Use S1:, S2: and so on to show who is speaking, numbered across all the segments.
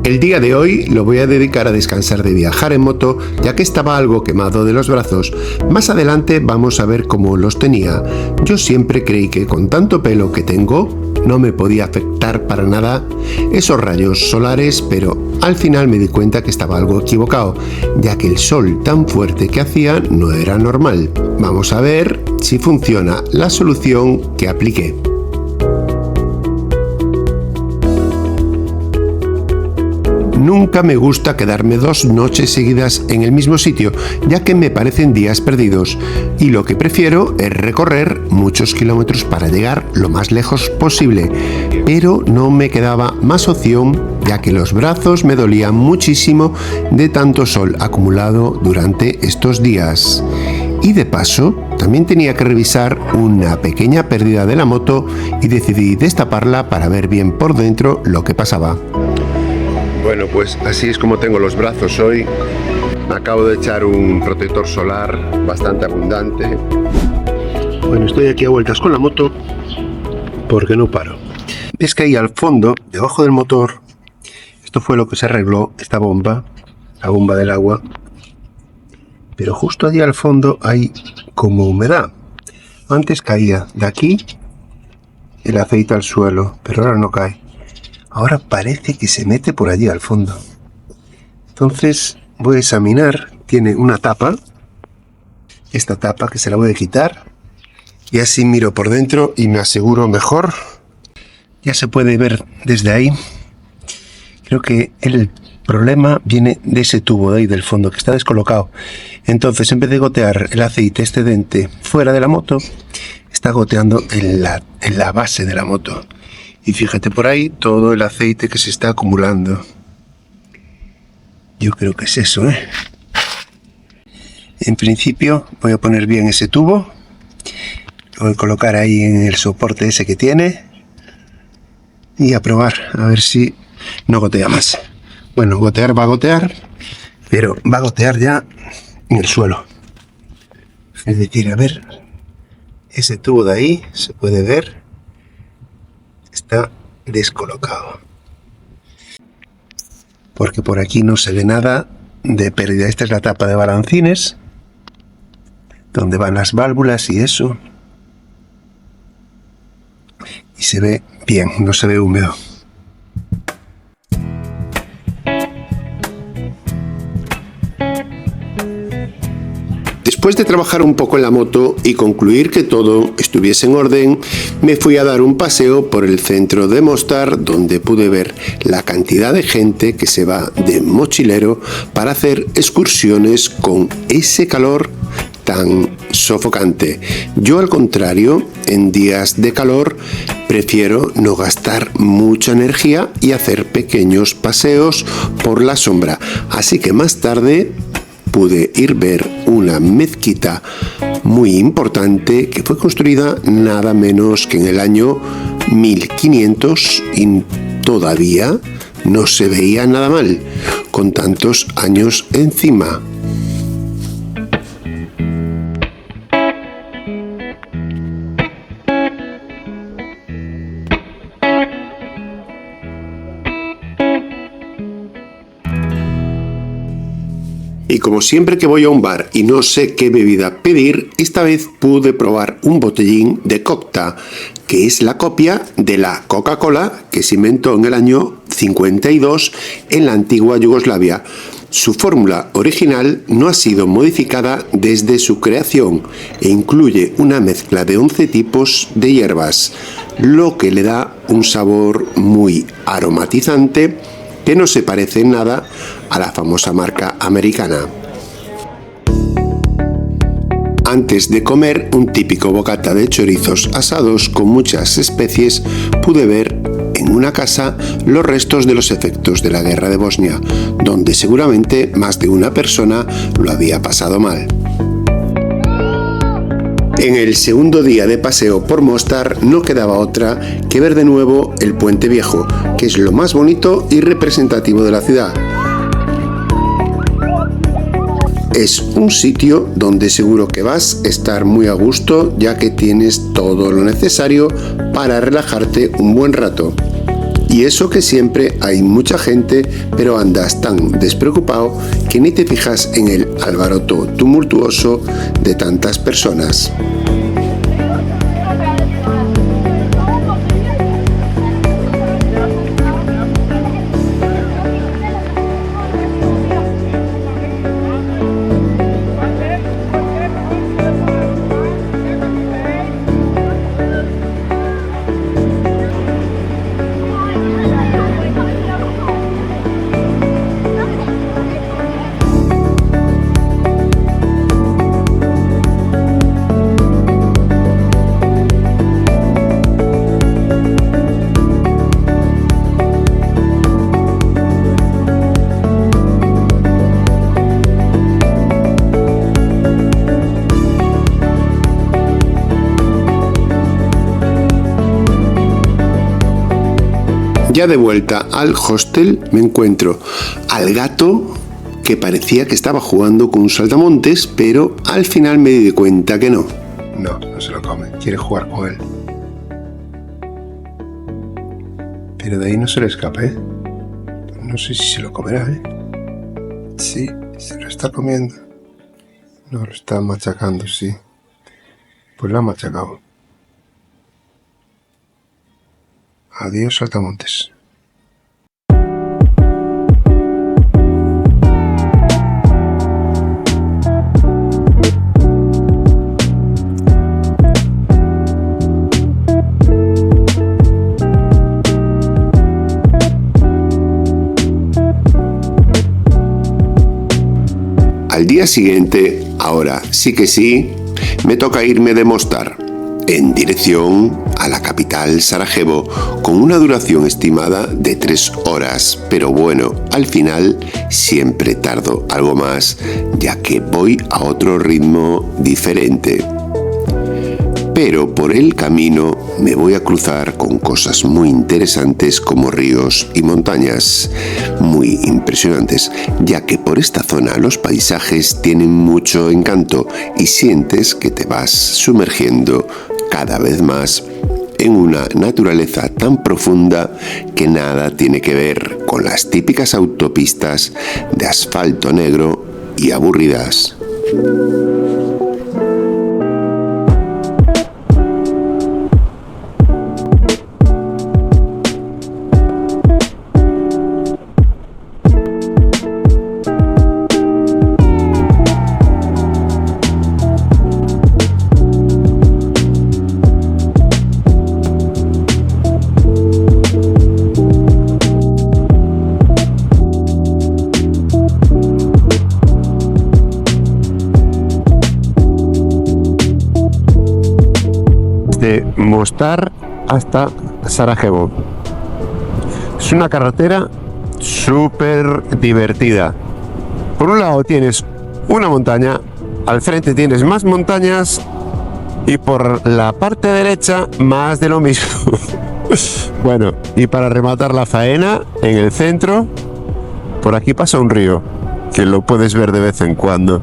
S1: El día de hoy lo voy a dedicar a descansar de viajar en moto, ya que estaba algo quemado de los brazos. Más adelante vamos a ver cómo los tenía. Yo siempre creí que con tanto pelo que tengo no me podía afectar para nada esos rayos solares, pero al final me di cuenta que estaba algo equivocado, ya que el sol tan fuerte que hacía no era normal. Vamos a ver si funciona la solución que apliqué. Nunca me gusta quedarme 2 noches seguidas en el mismo sitio, ya que me parecen días perdidos, y lo que prefiero es recorrer muchos kilómetros para llegar lo más lejos posible, pero no me quedaba más opción, ya que los brazos me dolían muchísimo de tanto sol acumulado durante estos días. Y de paso, también tenía que revisar una pequeña pérdida de la moto y decidí destaparla para ver bien por dentro lo que pasaba. Bueno, pues así es como tengo los brazos hoy. Acabo de echar un protector solar bastante abundante. Bueno, estoy aquí a vueltas con la moto porque no paro. Es que ahí al fondo, debajo del motor, esto fue lo que se arregló, esta bomba, la bomba del agua. Pero justo allí al fondo hay como humedad. Antes caía de aquí el aceite al suelo, pero ahora no cae. Ahora parece que se mete por allí al fondo. Entonces voy a examinar. Tiene una tapa. Esta tapa que se la voy a quitar. Y así miro por dentro y me aseguro mejor. Ya se puede ver desde ahí. Creo que el problema viene de ese tubo de ahí del fondo que está descolocado. Entonces, en vez de gotear el aceite excedente fuera de la moto, está goteando en la base de la moto. Y fíjate por ahí todo el aceite que se está acumulando. Yo creo que es eso, ¿eh? En principio voy a poner bien ese tubo. Lo voy a colocar ahí en el soporte ese que tiene. Y a probar, a ver si no gotea más. Bueno, gotear va a gotear, pero va a gotear ya en el suelo. Es decir, a ver, ese tubo de ahí se puede ver. Está descolocado. Porque por aquí no se ve nada de pérdida. Esta es la tapa de balancines, donde van las válvulas y eso. Y se ve bien, no se ve húmedo. Después de trabajar un poco en la moto y concluir que todo estuviese en orden, me fui a dar un paseo por el centro de Mostar, donde pude ver la cantidad de gente que se va de mochilero para hacer excursiones con ese calor tan sofocante. Yo, al contrario, en días de calor prefiero no gastar mucha energía y hacer pequeños paseos por la sombra. Así que más tarde pude ir ver una mezquita muy importante que fue construida nada menos que en el año 1500 y todavía no se veía nada mal con tantos años encima. Y como siempre que voy a un bar y no sé qué bebida pedir, esta vez pude probar un botellín de Cocta, que es la copia de la Coca-Cola que se inventó en el año 52 en la antigua Yugoslavia. Su fórmula original no ha sido modificada desde su creación e incluye una mezcla de 11 tipos de hierbas, lo que le da un sabor muy aromatizante que no se parece en nada a la famosa marca americana. Antes de comer un típico bocata de chorizos asados con muchas especies, pude ver en una casa los restos de los efectos de la guerra de Bosnia, donde seguramente más de una persona lo había pasado mal. En el segundo día de paseo por Mostar no quedaba otra que ver de nuevo el Puente Viejo, que es lo más bonito y representativo de la ciudad. Es un sitio donde seguro que vas a estar muy a gusto, ya que tienes todo lo necesario para relajarte un buen rato. Y eso que siempre hay mucha gente, pero andas tan despreocupado que ni te fijas en el alboroto tumultuoso de tantas personas. Ya de vuelta al hostel me encuentro al gato que parecía que estaba jugando con un saltamontes, pero al final me di cuenta que no. No se lo come, quiere jugar con él. Pero de ahí no se le escapa, ¿eh? No sé si se lo comerá, ¿eh? Sí, se lo está comiendo. No, lo está machacando, sí. Pues lo ha machacado. Adiós, saltamontes. Al día siguiente, ahora sí que sí, me toca irme de Mostar, en dirección a la capital Sarajevo, con una duración estimada de 3 horas, pero bueno, al final siempre tardo algo más, ya que voy a otro ritmo diferente. Pero por el camino me voy a cruzar con cosas muy interesantes como ríos y montañas, muy impresionantes, ya que por esta zona los paisajes tienen mucho encanto y sientes que te vas sumergiendo cada vez más en una naturaleza tan profunda que nada tiene que ver con las típicas autopistas de asfalto negro y aburridas. De Mostar hasta Sarajevo. Es una carretera súper divertida. Por un lado tienes una montaña, al frente tienes más montañas y por la parte derecha más de lo mismo. Bueno, y para rematar la faena, en el centro, por aquí pasa un río, que lo puedes ver de vez en cuando.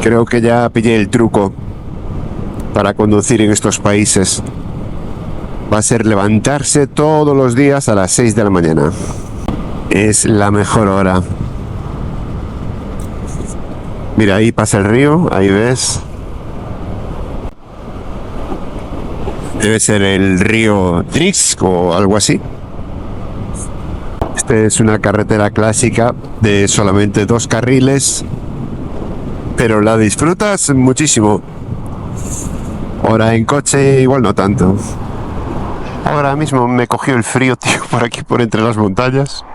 S1: Creo que ya pillé el truco para conducir en estos países. Va a ser levantarse todos los días a las 6 de la mañana. Es la mejor hora. Mira, ahí pasa el río, ahí ves. Debe ser el río Drix o algo así. Esta es una carretera clásica de solamente 2 carriles, pero la disfrutas muchísimo. Ahora en coche igual no tanto. Ahora mismo me cogió el frío, tío, por aquí, por entre las montañas.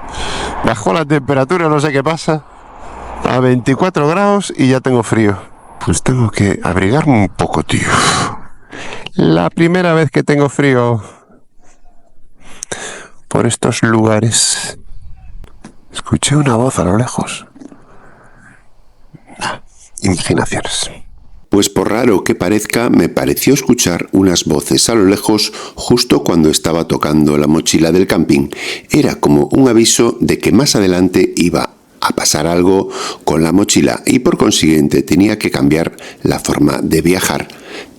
S1: Bajó la temperatura, no sé qué pasa, a 24 grados y ya tengo frío. Pues tengo que abrigarme un poco, tío. La primera vez que tengo frío por estos lugares. Escuché una voz a lo lejos. Imaginaciones. Pues por raro que parezca, me pareció escuchar unas voces a lo lejos justo cuando estaba tocando la mochila del camping. Era como un aviso de que más adelante iba a pasar algo con la mochila y por consiguiente tenía que cambiar la forma de viajar.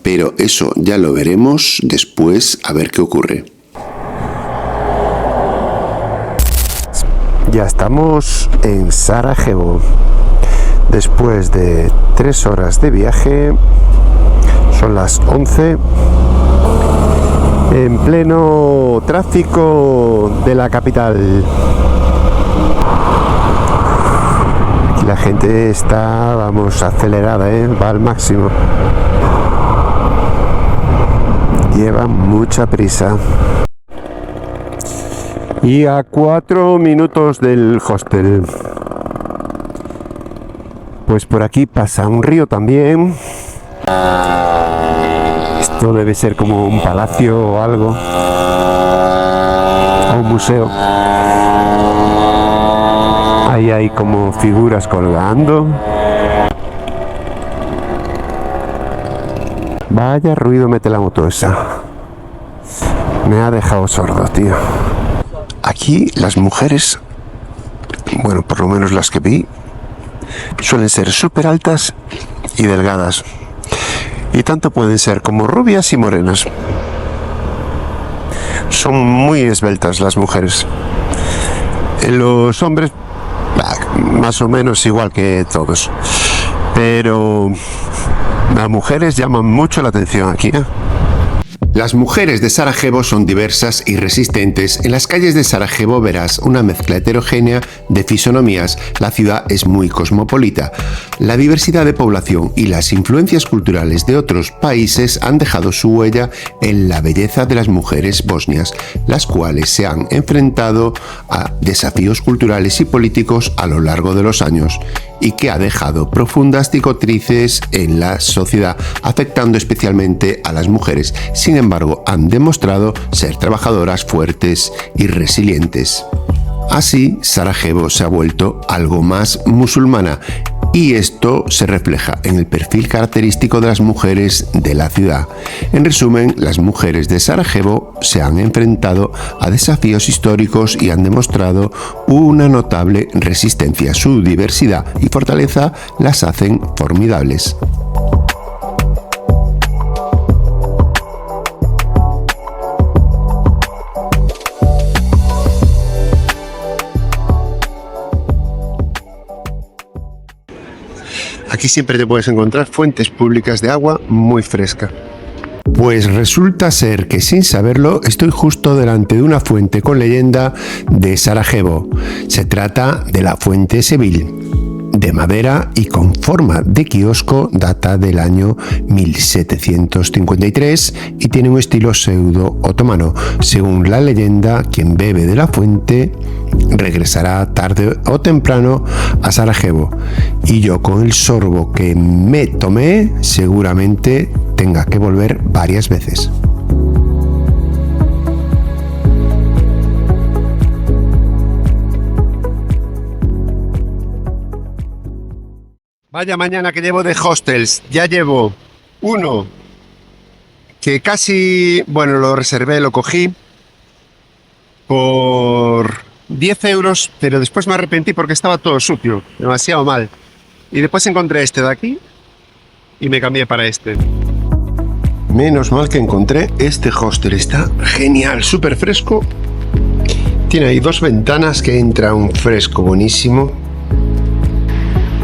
S1: Pero eso ya lo veremos después, a ver qué ocurre. Ya estamos en Sarajevo. Después de 3 horas de viaje, son las 11, en pleno tráfico de la capital. Aquí la gente está, vamos, acelerada, va al máximo. Lleva mucha prisa. Y a 4 minutos del hostel. Pues por aquí pasa un río también. Esto debe ser como un palacio o algo. O un museo. Ahí hay como figuras colgando. Vaya ruido mete la moto esa. Me ha dejado sordo, tío. Aquí las mujeres, bueno, por lo menos las que vi, suelen ser súper altas y delgadas. Y tanto pueden ser como rubias y morenas. Son muy esbeltas las mujeres. Los hombres, más o menos igual que todos. Pero las mujeres llaman mucho la atención aquí, ¿eh? Las mujeres de Sarajevo son diversas y resistentes. En las calles de Sarajevo verás una mezcla heterogénea de fisonomías. La ciudad es muy cosmopolita. La diversidad de población y las influencias culturales de otros países han dejado su huella en la belleza de las mujeres bosnias, las cuales se han enfrentado a desafíos culturales y políticos a lo largo de los años, y que ha dejado profundas cicatrices en la sociedad, afectando especialmente a las mujeres. Sin embargo, han demostrado ser trabajadoras, fuertes y resilientes. Así, Sarajevo se ha vuelto algo más musulmana, y esto se refleja en el perfil característico de las mujeres de la ciudad. En resumen, las mujeres de Sarajevo se han enfrentado a desafíos históricos y han demostrado una notable resistencia. Su diversidad y fortaleza las hacen formidables. Aquí siempre te puedes encontrar fuentes públicas de agua muy fresca. Pues resulta ser que, sin saberlo, estoy justo delante de una fuente con leyenda de Sarajevo. Se trata de la Fuente Sevil, de madera y con forma de kiosco. Data del año 1753 y tiene un estilo pseudo-otomano. Según la leyenda, quien bebe de la fuente regresará tarde o temprano a Sarajevo, y yo, con el sorbo que me tomé, seguramente tenga que volver varias veces. Vaya mañana que llevo de hostels. Ya llevo uno que casi, bueno, lo reservé, lo cogí por 10 euros, pero después me arrepentí porque estaba todo sucio, demasiado mal. Y después encontré este de aquí y me cambié para este. Menos mal que encontré este hostel. Está genial, súper fresco. Tiene ahí 2 ventanas que entra un fresco buenísimo.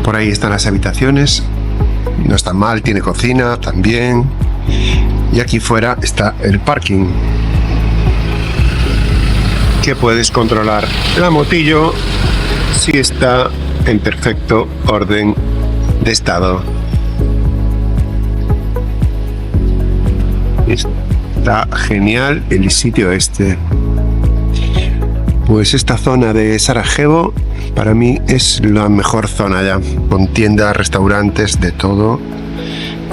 S1: Por ahí están las habitaciones. No está mal, tiene cocina también. Y aquí fuera está el parking, que puedes controlar. La motillo sí está en perfecto orden de estado. Está genial el sitio este. Pues esta zona de Sarajevo para mí es la mejor zona ya, con tiendas, restaurantes, de todo.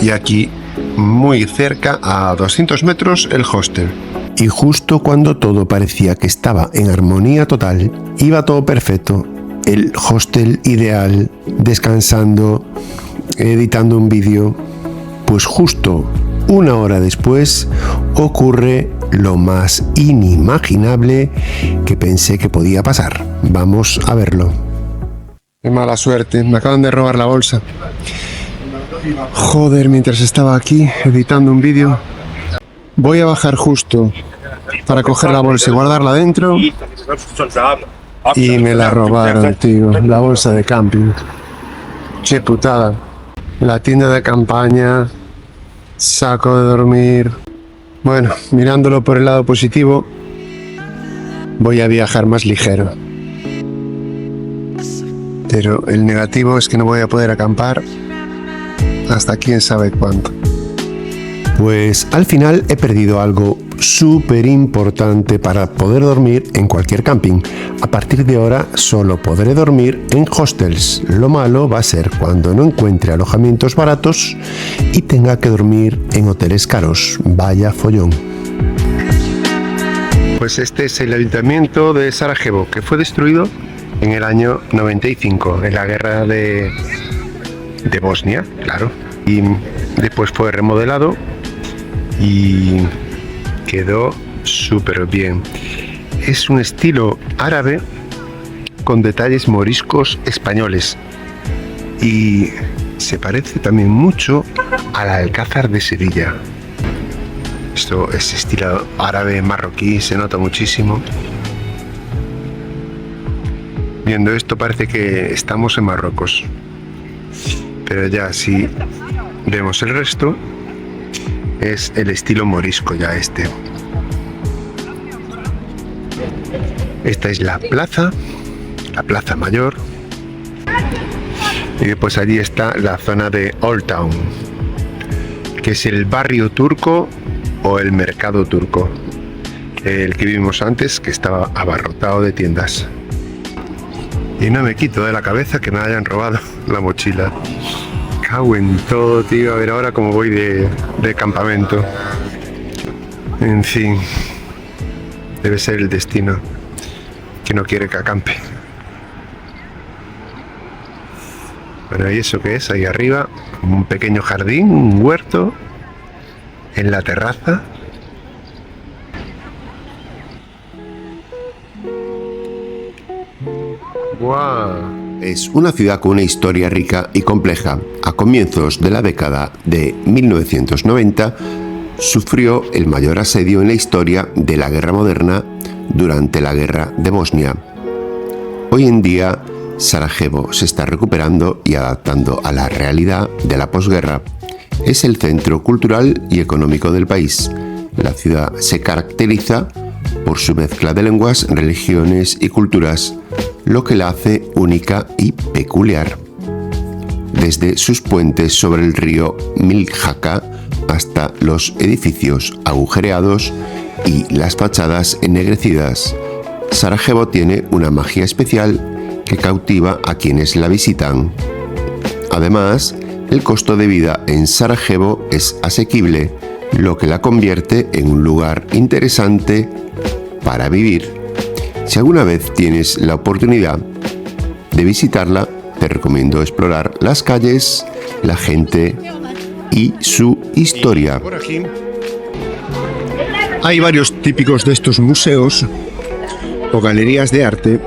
S1: Y aquí muy cerca, a 200 metros, el hostel. Y justo cuando todo parecía que estaba en armonía total, iba todo perfecto, el hostel ideal, descansando, editando un vídeo, pues justo una hora después ocurre lo más inimaginable que pensé que podía pasar. Vamos a verlo. Qué mala suerte, me acaban de robar la bolsa. Joder, mientras estaba aquí editando un vídeo. Voy a bajar justo para coger la bolsa y guardarla dentro. Y me la robaron, tío, la bolsa de camping. Qué putada. La tienda de campaña, saco de dormir. Bueno, mirándolo por el lado positivo, voy a viajar más ligero. Pero el negativo es que no voy a poder acampar hasta quién sabe cuánto. Pues al final he perdido algo súper importante para poder dormir en cualquier camping. A partir de ahora solo podré dormir en hostels. Lo malo va a ser cuando no encuentre alojamientos baratos y tenga que dormir en hoteles caros. Vaya follón. Pues este es el ayuntamiento de Sarajevo, que fue destruido en el año 95, en la guerra de Bosnia, claro. Y después fue remodelado y quedó súper bien. Es un estilo árabe con detalles moriscos españoles y se parece también mucho al Alcázar de Sevilla. Esto es estilo árabe marroquí, se nota muchísimo. Viendo esto parece que estamos en Marruecos, pero ya si vemos el resto es el estilo morisco ya este. Esta es la plaza mayor, y después allí está la zona de Old Town, que es el barrio turco o el mercado turco, el que vimos antes, que estaba abarrotado de tiendas. Y no me quito de la cabeza que me hayan robado la mochila. Cago en todo, tío. A ver ahora cómo voy de campamento. En fin, debe ser el destino que no quiere que acampe. Bueno, ¿y eso qué es? Ahí arriba, un pequeño jardín, un huerto en la terraza. ¡Guau! Es una ciudad con una historia rica y compleja. A comienzos de la década de 1990 sufrió el mayor asedio en la historia de la guerra moderna durante la guerra de Bosnia. Hoy en día, Sarajevo se está recuperando y adaptando a la realidad de la posguerra. Es el centro cultural y económico del país. La ciudad se caracteriza por su mezcla de lenguas, religiones y culturas, lo que la hace única y peculiar. Desde sus puentes sobre el río Miljacka hasta los edificios agujereados y las fachadas ennegrecidas, Sarajevo tiene una magia especial que cautiva a quienes la visitan. Además, el costo de vida en Sarajevo es asequible, lo que la convierte en un lugar interesante para vivir. Si alguna vez tienes la oportunidad de visitarla, te recomiendo explorar las calles, la gente y su historia. Por aquí hay varios típicos de estos museos o galerías de arte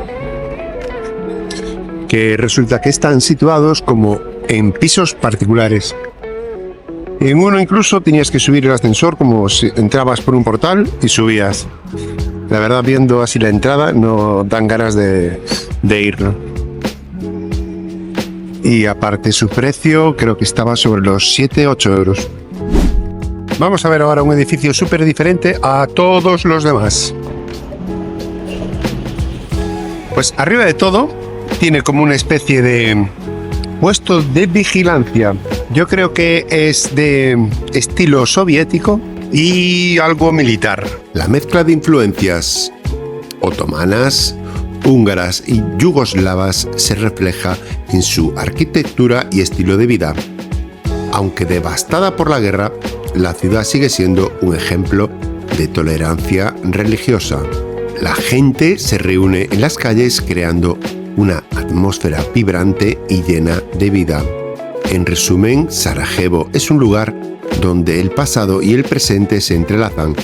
S1: que resulta que están situados como en pisos particulares. En uno incluso tenías que subir el ascensor como si entrabas por un portal y subías. La verdad, viendo así la entrada, no dan ganas de ir, ¿no? Y aparte su precio, creo que estaba sobre los 7-8 euros. Vamos a ver ahora un edificio súper diferente a todos los demás. Pues arriba de todo tiene como una especie de puesto de vigilancia. Yo creo que es de estilo soviético y algo militar. La mezcla de influencias otomanas, húngaras y yugoslavas se refleja en su arquitectura y estilo de vida. Aunque devastada por la guerra, la ciudad sigue siendo un ejemplo de tolerancia religiosa. La gente se reúne en las calles creando una atmósfera vibrante y llena de vida. En resumen, Sarajevo es un lugar donde el pasado y el presente se entrelazan,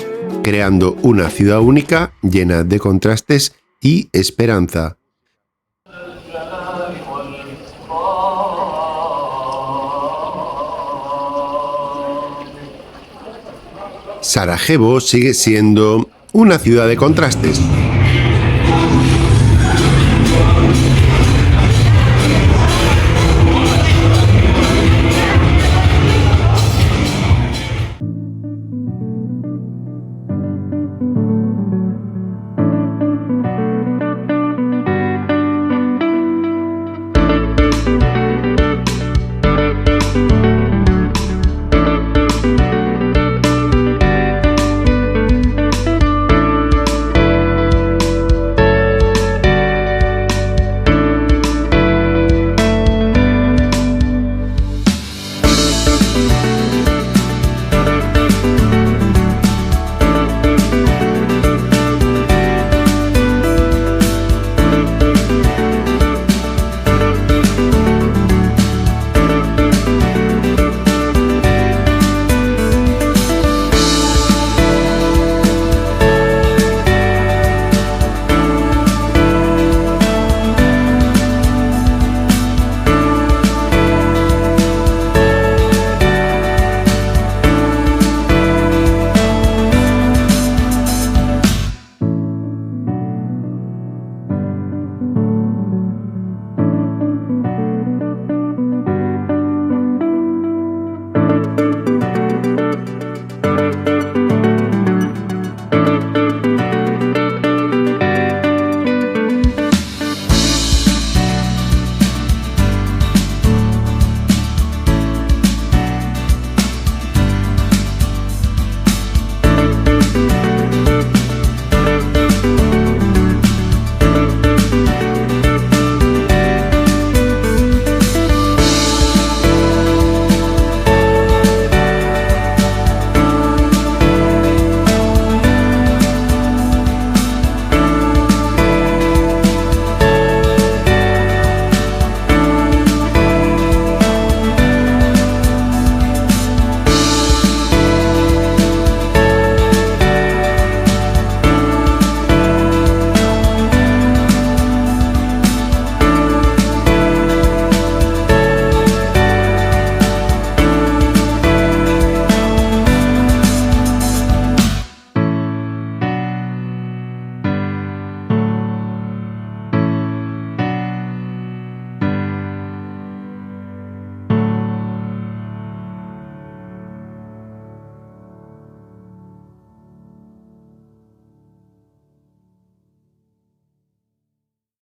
S1: creando una ciudad única llena de contrastes y esperanza. Sarajevo sigue siendo una ciudad de contrastes.